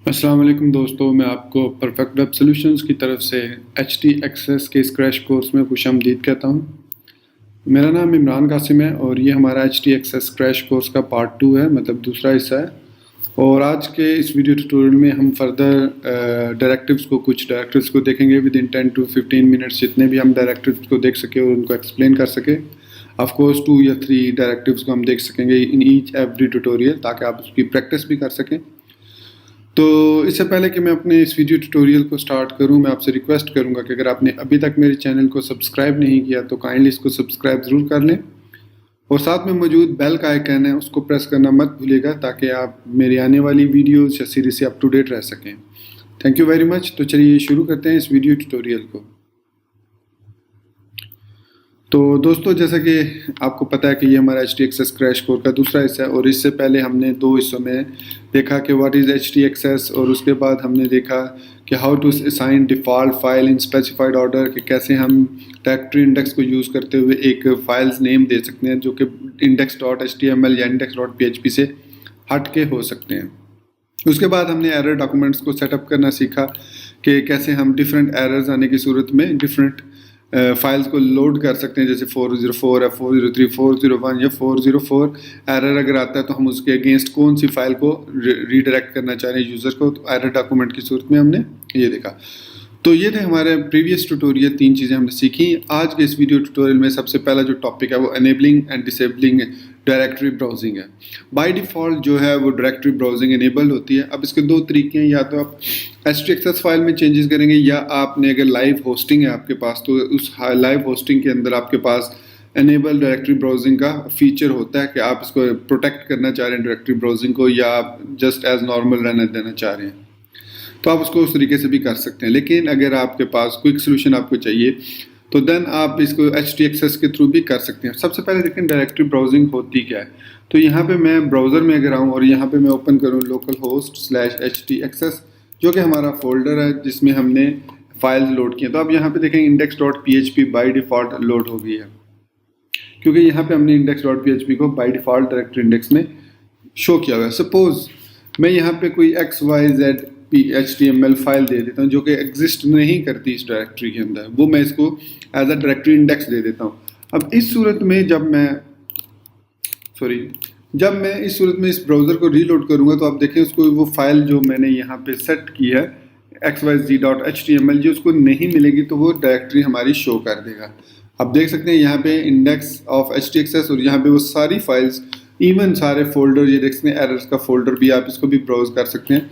अस्सलाम वालेकुम दोस्तों, मैं आपको परफेक्ट वेब सॉल्यूशंस की तरफ से HT-Access के इस क्रैश कोर्स में खुशामदीद कहता हूँ। मेरा नाम इमरान कासिम है और ये हमारा HT-Access क्रैश कोर्स का पार्ट 2 है, मतलब दूसरा हिस्सा है। और आज के इस वीडियो ट्यूटोरियल में हम फर्दर कुछ डायरेक्टिव्स को देखेंगे विद इन 10 to 15 मिनट्स, जितने भी हम डायरेक्टिव्स को देख सके और उनको एक्सप्लेन कर सके। ऑफ कोर्स 2 या 3 डायरेक्टिव्स को हम देख सकेंगे इन ईच एवरी ट्यूटोरियल, ताकि आप उसकी प्रैक्टिस भी कर सकें। तो इससे पहले कि मैं अपने इस वीडियो ट्यूटोरियल को स्टार्ट करूं, मैं आपसे रिक्वेस्ट करूंगा कि अगर आपने अभी तक मेरे चैनल को सब्सक्राइब नहीं किया तो काइंडली इसको सब्सक्राइब ज़रूर कर लें और साथ में मौजूद बेल का आइकन है उसको प्रेस करना मत भूलिएगा, ताकि आप मेरी आने वाली वीडियोस या सीरीज से अप टू डेट रह सकें। Thank you very much. तो चलिए शुरू करते हैं इस वीडियो ट्यूटोरियल को। तो दोस्तों, जैसा कि आपको पता है कि ये हमारा HT-Access क्रैश कोर्स का दूसरा हिस्सा है और इससे पहले हमने 2 हिस्सों में देखा कि व्हाट इज़ HT-Access और उसके बाद हमने देखा कि how to assign default file in specified order, कि कैसे हम डायरेक्टरी इंडेक्स को यूज़ करते हुए एक फाइल्स नेम दे सकते हैं जो कि index.html या index.php से हट के हो सकते हैं। उसके बाद हमने एरर डॉक्यूमेंट्स को सेटअप करना सीखा कि कैसे हम डिफरेंट एरर्स आने की सूरत में डिफरेंट फाइल्स को लोड कर सकते हैं, जैसे 404 है, 403, 401 या 404 एरर अगर आता है तो हम उसके अगेंस्ट कौन सी फाइल को रीडायरेक्ट करना चाह रहे हैं यूज़र को, तो एरर डॉक्यूमेंट की सूरत में हमने ये देखा। तो ये थे हमारे प्रीवियस ट्यूटोरियल, 3 चीज़ें हमने सीखी। आज के इस वीडियो ट्यूटोरियल में सबसे पहला जो टॉपिक है वो enabling and disabling directory browsing है। बाय डिफ़ॉल्ट जो है वो डायरेक्टरी ब्राउजिंग इनेबल्ड होती है। अब इसके 2 तरीके हैं, या तो आप HT-Access फाइल में चेंजेस करेंगे, या आपने अगर लाइव होस्टिंग है आपके पास तो उस लाइव होस्टिंग के अंदर आपके पास एनेबल डायरेक्टरी ब्राउजिंग का फीचर होता है कि आप इसको प्रोटेक्ट करना चाह रहे हैं डायरेक्टरी ब्राउजिंग को, या आप जस्ट एज नॉर्मल रहने देना चाह रहे हैं, तो आप उसको उस तरीके से भी कर सकते हैं। लेकिन अगर आपके पास क्विक सोल्यूशन आपको चाहिए तो देन आप इसको HT-Access के थ्रू भी कर सकते हैं। सबसे पहले देखें डायरेक्टरी ब्राउजिंग होती क्या है। तो यहाँ पे मैं ब्राउज़र में अगर आऊँ और यहाँ पे मैं ओपन करूँ localhost/HT-Access, जो कि हमारा फोल्डर है जिसमें हमने फाइल्स लोड किए, तो आप यहाँ पे देखें index.php बाई डिफ़ॉल्ट लोड हो गई है, क्योंकि यहाँ पे हमने index.php को बाई डिफ़ॉल्ट डायरेक्टरी इंडेक्स में शो किया हुआ है। सपोज मैं यहाँ पे कोई XYZ HTML फाइल दे देता हूँ जो कि एग्जिस्ट नहीं करती इस डायरेक्टरी के अंदर, वो मैं इसको एज अ डायरेक्टरी इंडेक्स दे देता हूँ। अब इस सूरत में जब मैं इस सूरत में इस ब्राउज़र को रीलोड करूँगा तो आप देखें उसको वो फाइल जो मैंने यहाँ पे सेट की है xyz.html, जो उसको नहीं मिलेगी तो वो डायरेक्टरी हमारी शो कर देगा। आप देख सकते हैं यहाँ पे इंडेक्स ऑफ HT-Access और यहाँ पे वो सारी फाइल्स, इवन सारे फोल्डर, ये देख सकते हैं एरर्स का फोल्डर भी, आप इसको भी ब्राउज कर सकते हैं।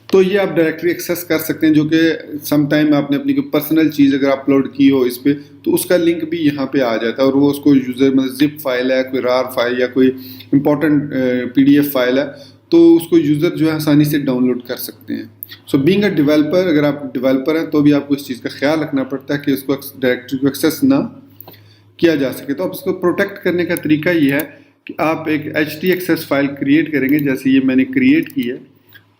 तो ये आप डायरेक्टरी एक्सेस कर सकते हैं, जो कि सम टाइम आपने अपनी कोई पर्सनल चीज़ अगर अपलोड की हो इस पर, तो उसका लिंक भी यहाँ पे आ जाता है और वो उसको यूज़र, मतलब जिप फाइल है, कोई रार फाइल या कोई इंपॉर्टेंट PDF फाइल है, तो उसको यूज़र जो है आसानी से डाउनलोड कर सकते हैं। सो बीइंग अ डेवलपर, अगर आप डेवलपर हैं तो भी आपको इस चीज़ का ख्याल रखना पड़ता है कि उसको डायरेक्टरी को एक्सेस ना किया जा सके। तो आप इसको प्रोटेक्ट करने का तरीका ये है कि आप एक HT-Access फाइल क्रिएट करेंगे, जैसे ये मैंने क्रिएट की है।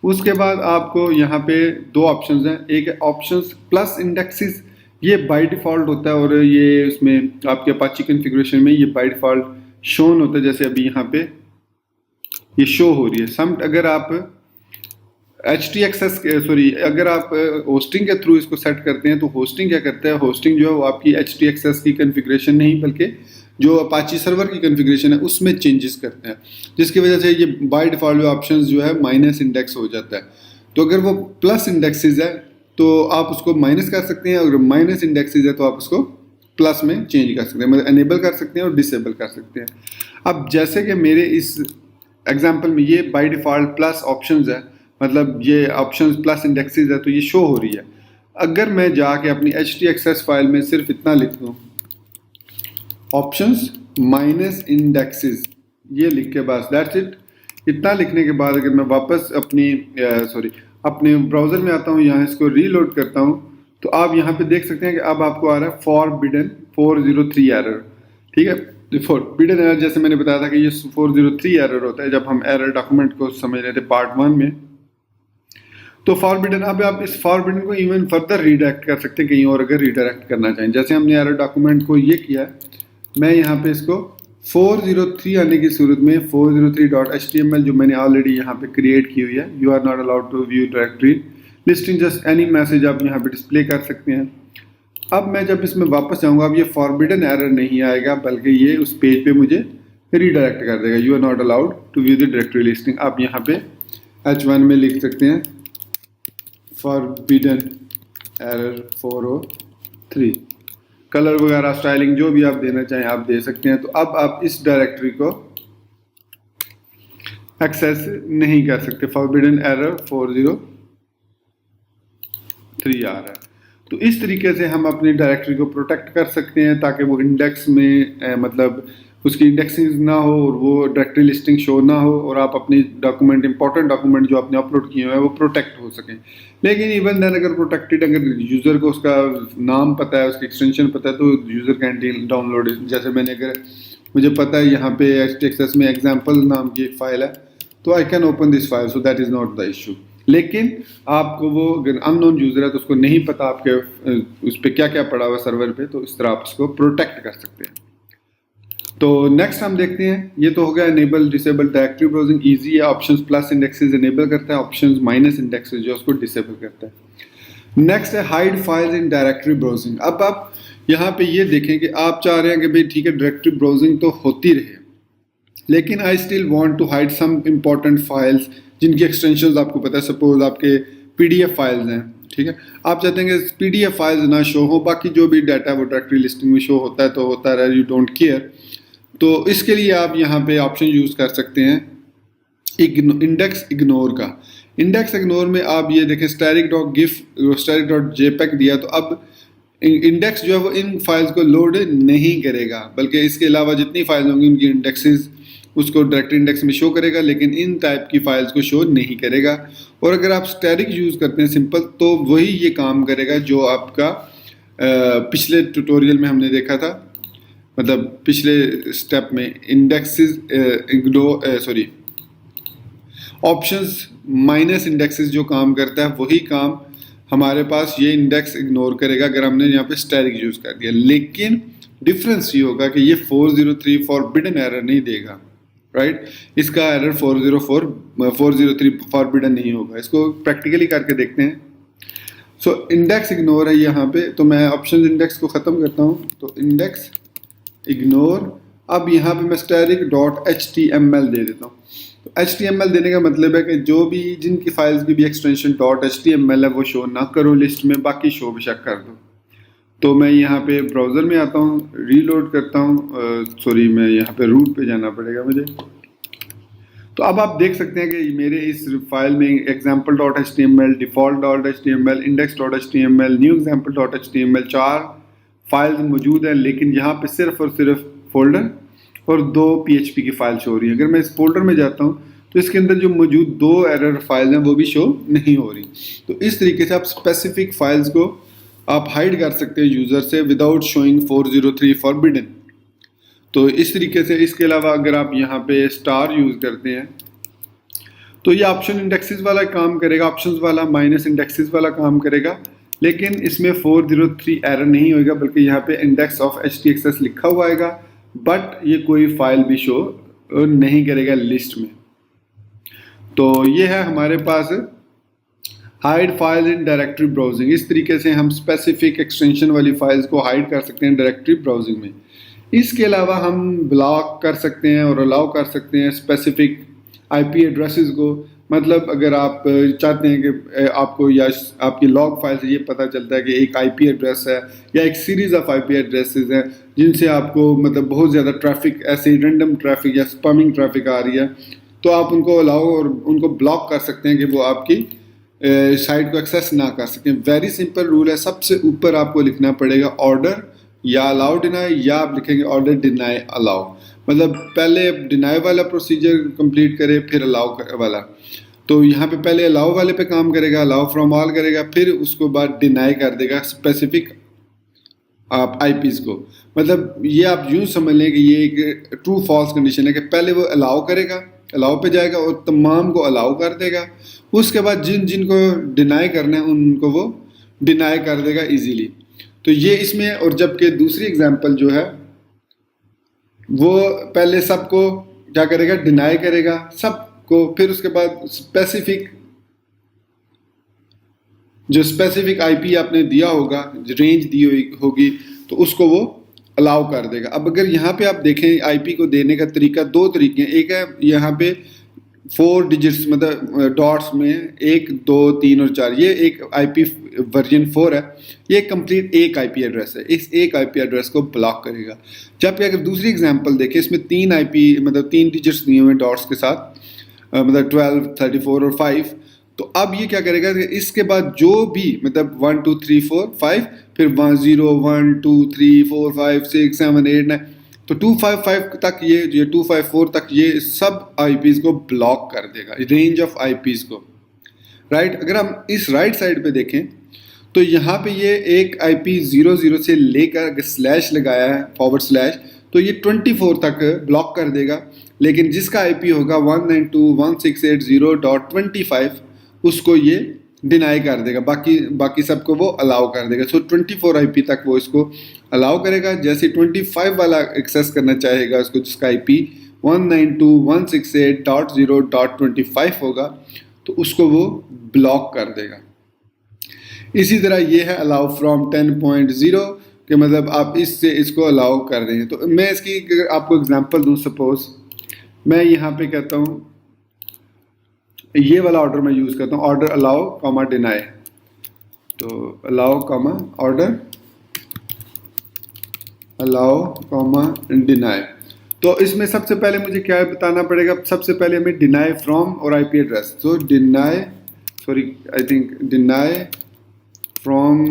उसके बाद आपको यहाँ पे 2 ऑप्शंस हैं। एक है ऑप्शंस प्लस इंडेक्सेस, ये बाय डिफ़ॉल्ट होता है और ये उसमें आपके अपाची कॉन्फ़िगरेशन में ये बाय डिफ़ॉल्ट शोन होता है, जैसे अभी यहाँ पे ये शो हो रही है। अगर आप अगर आप होस्टिंग के थ्रू इसको सेट करते हैं तो होस्टिंग क्या करता है, होस्टिंग जो है वो आपकी HT-Access की कॉन्फ़िगरेशन नहीं बल्कि जो अपाची सर्वर की कॉन्फ़िगरेशन है उसमें चेंजेस करते हैं, जिसकी वजह से ये बाय डिफ़ॉल्ट ऑप्शंस जो है माइनस इंडेक्स हो जाता है। तो अगर वो प्लस इंडेक्सेस है तो आप उसको माइनस कर सकते हैं, अगर माइनस इंडेक्सेस है तो आप उसको प्लस में चेंज कर सकते हैं, मतलब एनेबल कर सकते हैं और डिसेबल कर सकते हैं। अब जैसे कि मेरे इस एग्जाम्पल में ये बाय डिफ़ॉल्ट प्लस ऑप्शंस है, मतलब ये ऑप्शंस प्लस इंडेक्सेस है, तो ये शो हो रही है। अगर मैं जाके अपनी HT-Access फाइल में सिर्फ इतना लिख दूँ, ऑप्शंस माइनस इंडेक्सेस, ये लिख के बस दैट्स इट, इतना लिखने के बाद अगर मैं वापस अपने ब्राउज़र में आता हूँ, यहाँ इसको रीलोड करता हूँ, तो आप यहाँ पे देख सकते हैं कि अब आपको आ रहा है फॉरबिडन 403 एरर। ठीक है, फॉरबिडन एरर जैसे मैंने बताया था कि ये 403 एरर होता है जब हम एरर डॉक्यूमेंट को समझ रहे थे पार्ट 1 में। तो फॉरबिडन, अब आप इस फॉरबिडन को इवन फर्दर रीडायरेक्ट कर सकते हैं कहीं और अगर रीडायरेक्ट करना चाहें, जैसे हमने एरर डॉक्यूमेंट को ये किया, मैं यहाँ पे इसको 403 आने की सूरत में 403.html जो मैंने ऑलरेडी यहाँ पे क्रिएट की हुई है, you are not allowed to view directory listing just any message आप यहाँ पे डिस्प्ले कर सकते हैं। अब मैं जब इसमें वापस जाऊँगा, अब ये फॉरबिडन एरर नहीं आएगा, बल्कि ये उस पेज पे मुझे रीडायरेक्ट कर देगा। You are not allowed to view the directory listing. आप यहाँ पे H1 में लिख सकते हैं फॉरबिडन एरर 403। कलर वगैरह स्टाइलिंग जो भी आप देना चाहें आप दे सकते हैं। तो अब आप इस डायरेक्टरी को एक्सेस नहीं कर सकते, फॉरबिडन एरर 403 आ रहा है। तो इस तरीके से हम अपनी डायरेक्टरी को प्रोटेक्ट कर सकते हैं ताकि वो इंडेक्स में मतलब उसकी इंडेक्सिंग ना हो और वो डायरेक्टरी लिस्टिंग शो ना हो, और आप अपनी डॉक्यूमेंट, इंपॉर्टेंट डॉक्यूमेंट जो आपने अपलोड किए हुए हैं वो प्रोटेक्ट हो सकें। लेकिन इवन देन अगर प्रोटेक्टेड, अगर यूज़र को उसका नाम पता है, उसकी एक्सटेंशन पता है, तो यूज़र कैन डाउनलोड। जैसे मैंने, अगर मुझे पता है यहाँ पे HTXS में एग्जाम्पल नाम की एक फ़ाइल है, तो I can open this file, so that is not the issue. लेकिन आपको वो अगर अननोन यूज़र है तो उसको नहीं पता आपके उस पर क्या क्या पड़ा हुआ सर्वर पे, तो इस तरह आप उसको प्रोटेक्ट कर सकते हैं। तो नेक्स्ट हम देखते हैं, ये तो हो गया enable disable directory browsing. Easy है, ऑप्शंस प्लस इंडेक्सेस इनेबल करता है, ऑप्शंस माइनस इंडेक्सेस जो उसको डिसेबल करता है। नेक्स्ट है hide files in directory browsing. अब आप यहाँ पे ये देखें कि आप चाह रहे हैं कि भाई ठीक है डायरेक्टरी ब्राउजिंग तो होती रहे, लेकिन I still want to hide some important files जिनकी एक्सटेंशंस आपको पता है, सपोज आपके PDF फाइल्स हैं, ठीक है, आप चाहते हैं कि PDF फाइल्स ना शो हो, बाकी जो भी डाटा है वो डायरेक्टरी लिस्टिंग में शो होता है तो होता रहे, यू डोंट केयर। तो इसके लिए आप यहाँ पे ऑप्शन यूज़ कर सकते हैं इंडेक्स इग्नोर का। इंडेक्स इग्नोर में आप ये देखें static.gif static.jpg दिया, तो अब इंडेक्स जो है वो इन फाइल्स को लोड नहीं करेगा, बल्कि इसके अलावा जितनी फाइल्स होंगी उनकी इंडेक्सेस उसको डायरेक्टरी इंडेक्स में शो करेगा, लेकिन इन टाइप की फाइल्स को शो नहीं करेगा। और अगर आप स्टैटिक यूज़ करते हैं सिंपल, तो वही ये काम करेगा जो आपका पिछले ट्यूटोरियल में हमने देखा था, मतलब पिछले स्टेप में इंडेक्सेस ऑप्शंस माइनस इंडेक्सेस जो काम करता है वही काम हमारे पास ये इंडेक्स इग्नोर करेगा अगर हमने यहाँ पे स्टैटिक यूज़ कर दिया। लेकिन डिफरेंस ये होगा कि ये 403 फॉरबिडन एरर नहीं देगा, राइट। इसका एरर 403 फॉरबिडन नहीं होगा। इसको प्रैक्टिकली करके देखते हैं। सो इंडेक्स इग्नोर है यहाँ पे, तो मैं ऑप्शन इंडेक्स को ख़त्म करता हूँ, तो इंडेक्स इग्नोर। अब यहाँ पे मैं static.html दे देता हूँ। तो HTML देने का मतलब है कि जो भी जिनकी फाइल्स की भी एक्सटेंशन .html है वो शो ना करो लिस्ट में, बाकी शो बेशक कर दो। तो मैं यहाँ पे ब्राउज़र में आता हूँ, रीलोड करता हूँ, सॉरी मैं यहाँ पे रूट पे जाना पड़ेगा मुझे। तो अब आप देख सकते हैं कि मेरे इस फाइल में example.html, default.html, index.html, new example.html 4 files मौजूद हैं, लेकिन यहाँ पे सिर्फ और सिर्फ फोल्डर और 2 PHP की फाइल शो हो रही है। अगर मैं इस फोल्डर में जाता हूँ तो इसके अंदर जो मौजूद 2 एरर फाइल्स हैं वो भी शो नहीं हो रही। तो इस तरीके से आप स्पेसिफिक फाइल्स को आप हाइड कर सकते हैं यूज़र से विदाउट शोइंग 403 फॉरबिडन। तो इस तरीके से, इसके अलावा अगर आप यहाँ पे स्टार यूज़ करते हैं तो ये ऑप्शन इंडेक्सेस वाला काम करेगा, ऑप्शंस वाला माइनस इंडेक्सेस वाला काम करेगा, लेकिन इसमें 403 एरर नहीं होगा, बल्कि यहाँ पे इंडेक्स ऑफ HTXS लिखा हुआ आएगा, बट ये कोई फाइल भी शो नहीं करेगा लिस्ट में। तो ये है हमारे पास hide file in directory browsing. इस तरीके से हम स्पेसिफिक एक्सटेंशन वाली फाइल्स को हाइड कर सकते हैं डायरेक्टरी ब्राउजिंग में। इसके अलावा हम ब्लॉक कर सकते हैं और अलाउ कर सकते हैं स्पेसिफिक IP एड्रेसेस को। मतलब अगर आप चाहते हैं कि आपको या आपकी लॉग फाइल से ये पता चलता है कि एक IP एड्रेस है या एक सीरीज़ ऑफ IP एड्रेसेस हैं जिनसे आपको मतलब बहुत ज़्यादा ट्रैफिक, ऐसे रैंडम ट्रैफिक या स्पैमिंग ट्रैफिक आ रही है, तो आप उनको अलाउ और उनको ब्लॉक कर सकते हैं कि वो आपकी साइट को एक्सेस ना कर सकें। वेरी सिंपल रूल है, सबसे ऊपर आपको लिखना पड़ेगा ऑर्डर या अलाउ डिनाई, या आप लिखेंगे ऑर्डर डिनाई अलाउ। मतलब पहले डिनाई वाला प्रोसीजर कंप्लीट करे फिर अलाउ वाला। तो यहाँ पे पहले अलाउ वाले पे काम करेगा, अलाउ फ्रॉम ऑल करेगा, फिर उसको बाद डिनाई कर देगा स्पेसिफिक आप IPs को। मतलब ये आप यूँ समझ लें कि ये एक ट्रू फॉल्स कंडीशन है कि पहले वो अलाउ करेगा, अलाउ पे जाएगा और तमाम को अलाउ कर देगा, उसके बाद जिन जिनको डिनाई करना है उनको वो डिनाई कर देगा इजीली। तो ये इसमें, और जबकि दूसरी एग्जांपल जो है वो पहले सबको क्या करेगा, डिनाई करेगा सबको, फिर उसके बाद जो स्पेसिफिक आईपी आपने दिया होगा, रेंज दी होगी, तो उसको वो अलाउ कर देगा। अब अगर यहाँ पे आप देखें आईपी को देने का तरीका, दो तरीके हैं। एक है यहाँ पे 4 डिजिट्स मतलब डॉट्स में 1 2 3 और 4, ये एक आईपी वर्जन 4 है, ये कंप्लीट एक आईपी एड्रेस है। इस एक आईपी एड्रेस को ब्लॉक करेगा। जबकि अगर दूसरी एग्जांपल देखें, इसमें 3 आईपी मतलब 3 डिजिट्स दिए हुए डॉट्स के साथ, मतलब 12 34 और 5। तो अब ये क्या करेगा कि इसके बाद जो भी मतलब 1 2 3 4 5, फिर 0 1 2 3 4 5 6 7 8 9, तो 255 तक ये 254 तक ये सब आईपीज को ब्लॉक कर देगा, रेंज ऑफ आईपीज को। राइट, अगर हम इस राइट साइड पे देखें तो यहाँ पे ये एक आईपी 00 से लेकर स्लैश लगाया है /, तो ये 24 तक ब्लॉक कर देगा। लेकिन जिसका आईपी होगा 192.168.0.25 उसको ये डिनाई कर देगा, बाकी सबको वो अलाउ कर देगा। सो 24 आईपी तक वो इसको अलाउ करेगा। जैसे 25 वाला एक्सेस करना चाहेगा उसको, जिसका आईपी 192.168.0.25 होगा, तो उसको वो ब्लॉक कर देगा। इसी तरह ये है अलाउ फ्रॉम 10.0 कि मतलब आप इससे इसको अलाउ कर रहे हैं। तो मैं इसकी आपको एग्जांपल दूं, सपोज मैं यहाँ पे कहता हूँ, ये वाला ऑर्डर मैं यूज़ करता हूँ, ऑर्डर अलाउ कॉमा डिनाई। तो allow comma order allow comma deny. तो इसमें सबसे पहले मुझे क्या बताना पड़ेगा, सबसे पहले हमें डिनाई फ्रॉम और आईपी एड्रेस। तो डिनाई फ्रॉम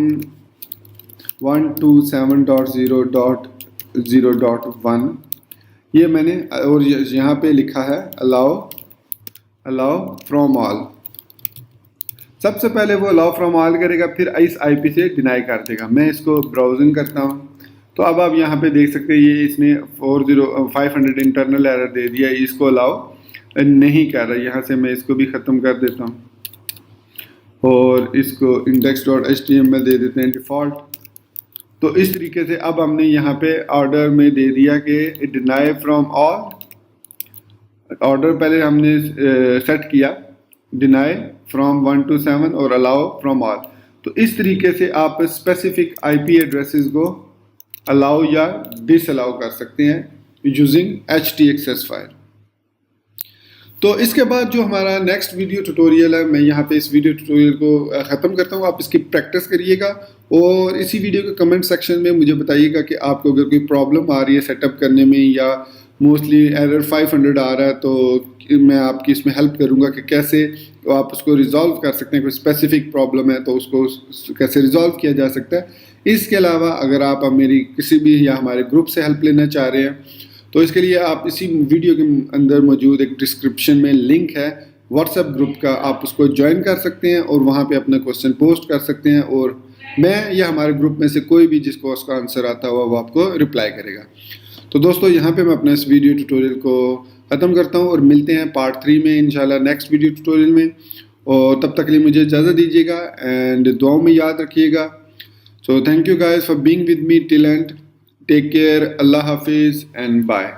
127.0.0.1 ये मैंने, और यहाँ पे लिखा है अलाउ फ्रॉम ऑल। सबसे पहले वो अलाउ फ्रॉम ऑल करेगा, फिर इस आईपी से डिनाई कर देगा। मैं इसको ब्राउजिंग करता हूँ, तो अब आप यहाँ पे देख सकते हैं ये इसने 500 इंटरनल एरर दे दिया, इसको अलाउ नहीं कर रहा। यहाँ से मैं इसको भी ख़त्म कर देता हूँ और इसको index.html दे देते हैं डिफ़ॉल्ट। तो इस तरीके से अब हमने यहाँ पे ऑर्डर में दे दिया कि डिनाई फ्रॉम ऑल। ऑर्डर पहले हमने सेट किया डिनाई फ्रॉम 1 to 7 और अलाउ फ्रॉम ऑल। तो इस तरीके से आप स्पेसिफिक आईपी एड्रेसेस को अलाउ या डिसअलाउ कर सकते हैं यूजिंग htaccess फाइल। तो इसके बाद जो हमारा नेक्स्ट वीडियो ट्यूटोरियल है, मैं यहाँ पे इस वीडियो ट्यूटोरियल को ख़त्म करता हूँ। आप इसकी प्रैक्टिस करिएगा और इसी वीडियो के कमेंट सेक्शन में मुझे बताइएगा कि आपको अगर कोई प्रॉब्लम आ रही है सेटअप करने में, या मोस्टली एरर 500 आ रहा है, तो मैं आपकी इसमें हेल्प करूँगा कि कैसे आप उसको रिजॉल्व कर सकते हैं। कोई स्पेसिफिक प्रॉब्लम है तो उसको कैसे रिजॉल्व किया जा सकता है। इसके अलावा अगर आप मेरी किसी भी या हमारे ग्रुप से हेल्प लेना चाह रहे हैं, तो इसके लिए आप इसी वीडियो के अंदर मौजूद एक डिस्क्रिप्शन में लिंक है व्हाट्सएप ग्रुप का, आप उसको ज्वाइन कर सकते हैं और वहाँ पे अपना क्वेश्चन पोस्ट कर सकते हैं, और मैं या हमारे ग्रुप में से कोई भी जिसको उसका आंसर आता हुआ वो आपको रिप्लाई करेगा। तो दोस्तों यहाँ पे मैं अपना इस वीडियो ट्यूटोरियल को ख़त्म करता हूँ और मिलते हैं पार्ट 3 में इंशाल्लाह नेक्स्ट वीडियो ट्यूटोरियल में। और तब तक के लिए मुझे इजाज़त दीजिएगा एंड दुआओं में याद रखिएगा। So thank you guys for being with me till end. Take care, Allah हाफिज़ एंड बाय।